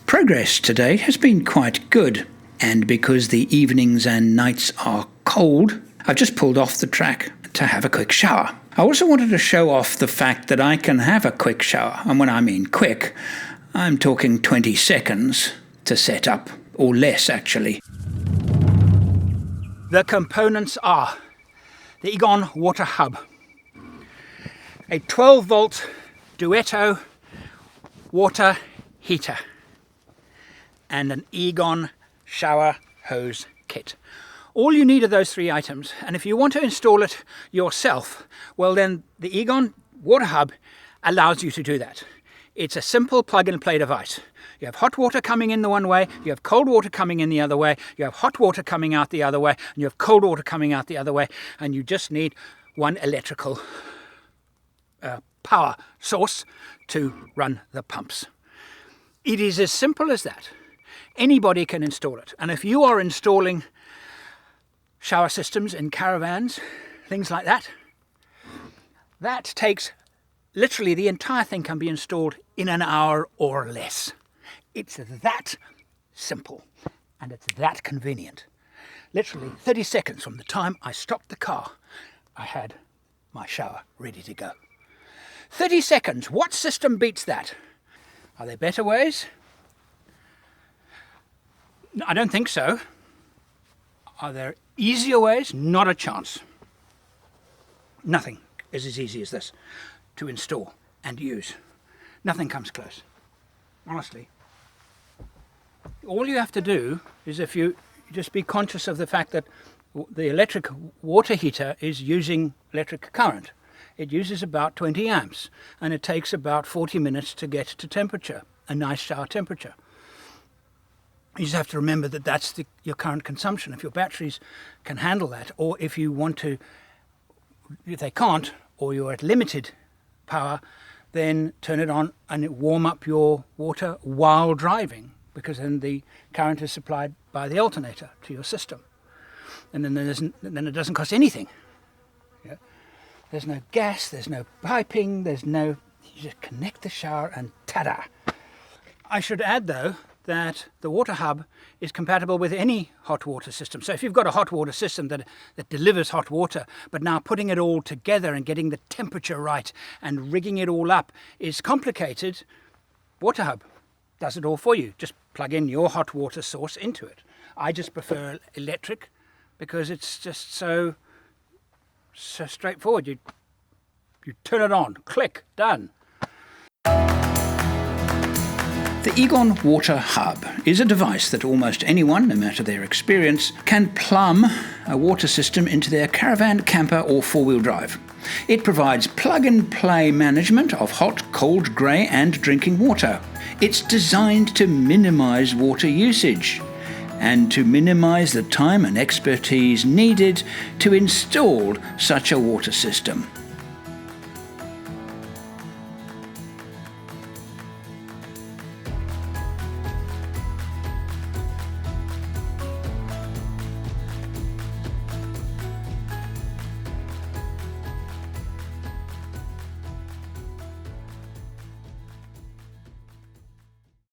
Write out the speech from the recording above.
Progress today has been quite good, and because the evenings and nights are cold, I've just pulled off the track to have a quick shower. I also wanted to show off the fact that I can have a quick shower, and when I mean quick, I'm talking 20 seconds to set up, or less actually. The components are the Egon water hub, a 12-volt Duetto water heater, and an Egon shower hose kit. All you need are those three items, and if you want to install it yourself, well then the Egon water hub allows you to do that. It's a simple plug-and-play device. You have hot water coming in the one way, you have cold water coming in the other way, you have hot water coming out the other way, and you have cold water coming out the other way, and you just need one electrical power source to run the pumps. It is as simple as that. Anybody can install it. And if you are installing shower systems in caravans, things like that, that takes literally the entire thing can be installed in an hour or less. It's that simple and it's that convenient. Literally 30 seconds from the time I stopped the car, I had my shower ready to go. 30 seconds, what system beats that? Are there better ways? I don't think so. Are there easier ways? Not a chance. Nothing is as easy as this to install and use. Nothing comes close, honestly. All you have to do is if you just be conscious of the fact that the electric water heater is using electric current. It uses about 20 amps and it takes about 40 minutes to get to temperature, a nice shower temperature. You just have to remember that that's your current consumption. If your batteries can handle that, or if you want to, if they can't, or you're at limited power, then turn it on and it warm up your water while driving, because then the current is supplied by the alternator to your system. And then it doesn't cost anything. Yeah? There's no gas, there's no piping, you just connect the shower and ta-da! I should add though, that the water hub is compatible with any hot water system. So if you've got a hot water system that delivers hot water, but now putting it all together and getting the temperature right and rigging it all up is complicated, water hub does it all for you. Just plug in your hot water source into it. I just prefer electric because it's just so straightforward. You turn it on, click, done. The Egon Water Hub is a device that almost anyone, no matter their experience, can plumb a water system into their caravan, camper or four-wheel drive. It provides plug-and-play management of hot, cold, grey and drinking water. It's designed to minimise water usage and to minimise the time and expertise needed to install such a water system.